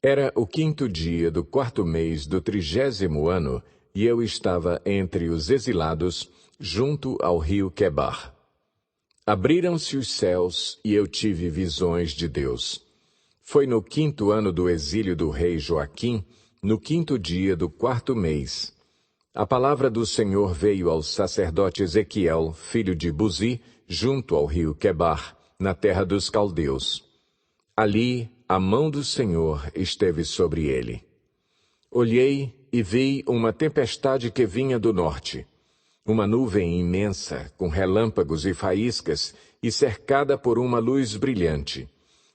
Era o 5º dia do 4º mês do 30º ano, e eu estava entre os exilados, junto ao rio Quebar. Abriram-se os céus, e eu tive visões de Deus. Foi no 5º ano do exílio do rei Joaquim, no 5º dia do 4º mês. A palavra do Senhor veio ao sacerdote Ezequiel, filho de Buzi, junto ao rio Quebar, na terra dos caldeus. Ali, a mão do Senhor esteve sobre ele. Olhei e vi uma tempestade que vinha do norte, uma nuvem imensa, com relâmpagos e faíscas, e cercada por uma luz brilhante.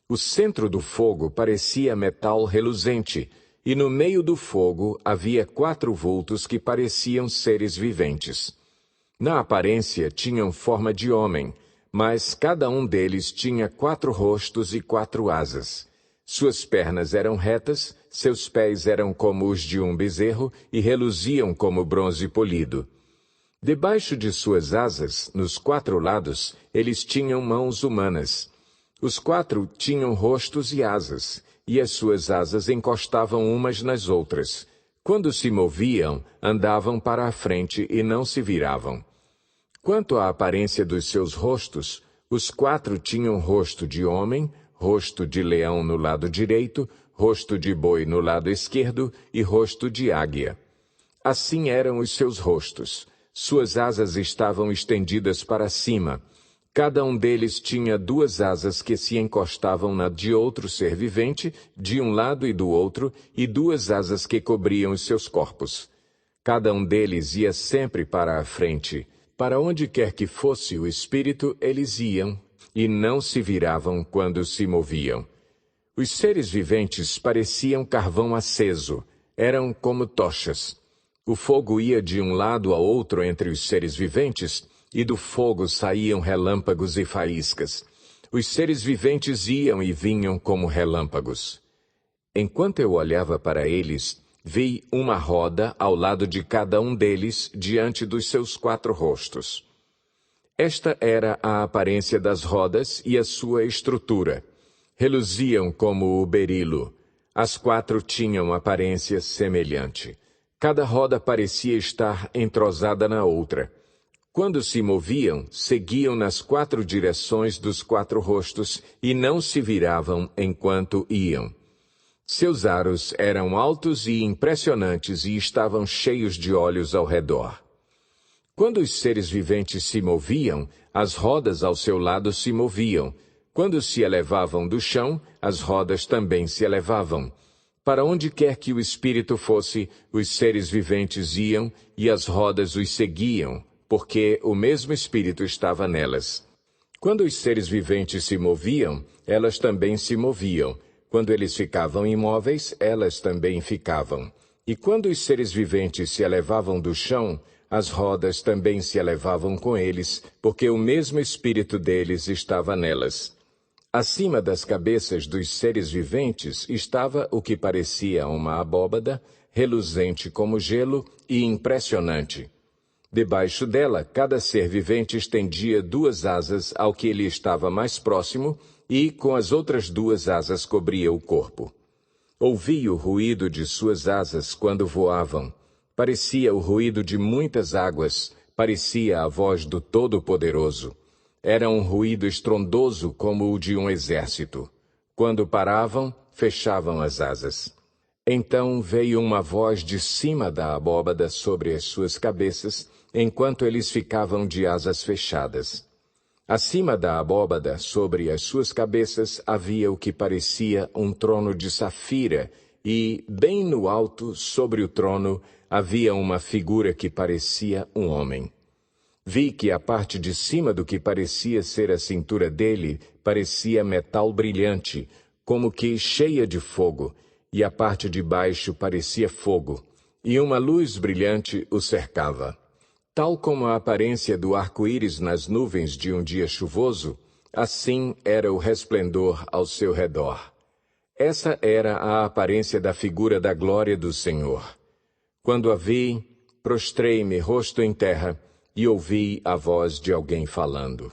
O centro do fogo parecia metal reluzente, e no meio do fogo havia 4 vultos que pareciam seres viventes. Na aparência tinham forma de homem, mas cada um deles tinha 4 rostos e 4 asas. Suas pernas eram retas, seus pés eram como os de um bezerro e reluziam como bronze polido. Debaixo de suas asas, nos 4 lados, eles tinham mãos humanas. Os 4 tinham rostos e asas, e as suas asas encostavam umas nas outras. Quando se moviam, andavam para a frente e não se viravam. Quanto à aparência dos seus rostos, os 4 tinham rosto de homem, rosto de leão no lado direito, rosto de boi no lado esquerdo e rosto de águia. Assim eram os seus rostos. Suas asas estavam estendidas para cima. Cada um deles tinha 2 asas que se encostavam na de outro ser vivente, de um lado e do outro, e 2 asas que cobriam os seus corpos. Cada um deles ia sempre para a frente. Para onde quer que fosse o espírito, eles iam, e não se viravam quando se moviam. Os seres viventes pareciam carvão aceso, eram como tochas. O fogo ia de um lado a outro entre os seres viventes, e do fogo saíam relâmpagos e faíscas. Os seres viventes iam e vinham como relâmpagos. Enquanto eu olhava para eles, vi uma roda ao lado de cada um deles, diante dos seus 4 rostos. Esta era a aparência das rodas e a sua estrutura. Reluziam como o berilo. As 4 tinham aparência semelhante. Cada roda parecia estar entrosada na outra. Quando se moviam, seguiam nas 4 direções dos 4 rostos e não se viravam enquanto iam. Seus aros eram altos e impressionantes e estavam cheios de olhos ao redor. Quando os seres viventes se moviam, as rodas ao seu lado se moviam. Quando se elevavam do chão, as rodas também se elevavam. Para onde quer que o espírito fosse, os seres viventes iam e as rodas os seguiam, porque o mesmo espírito estava nelas. Quando os seres viventes se moviam, elas também se moviam. Quando eles ficavam imóveis, elas também ficavam. E quando os seres viventes se elevavam do chão, as rodas também se elevavam com eles, porque o mesmo espírito deles estava nelas. Acima das cabeças dos seres viventes estava o que parecia uma abóbada, reluzente como gelo e impressionante. Debaixo dela, cada ser vivente estendia 2 asas ao que lhe estava mais próximo e, com as outras 2 asas, cobria o corpo. Ouvi o ruído de suas asas quando voavam. Parecia o ruído de muitas águas, parecia a voz do Todo-Poderoso. Era um ruído estrondoso como o de um exército. Quando paravam, fechavam as asas. Então veio uma voz de cima da abóbada sobre as suas cabeças, enquanto eles ficavam de asas fechadas. Acima da abóbada, sobre as suas cabeças, havia o que parecia um trono de safira, e, bem no alto, sobre o trono, havia uma figura que parecia um homem. Vi que a parte de cima do que parecia ser a cintura dele parecia metal brilhante, como que cheia de fogo, e a parte de baixo parecia fogo, e uma luz brilhante o cercava. Tal como a aparência do arco-íris nas nuvens de um dia chuvoso, assim era o resplendor ao seu redor. Essa era a aparência da figura da glória do Senhor. Quando a vi, prostrei-me rosto em terra e ouvi a voz de alguém falando.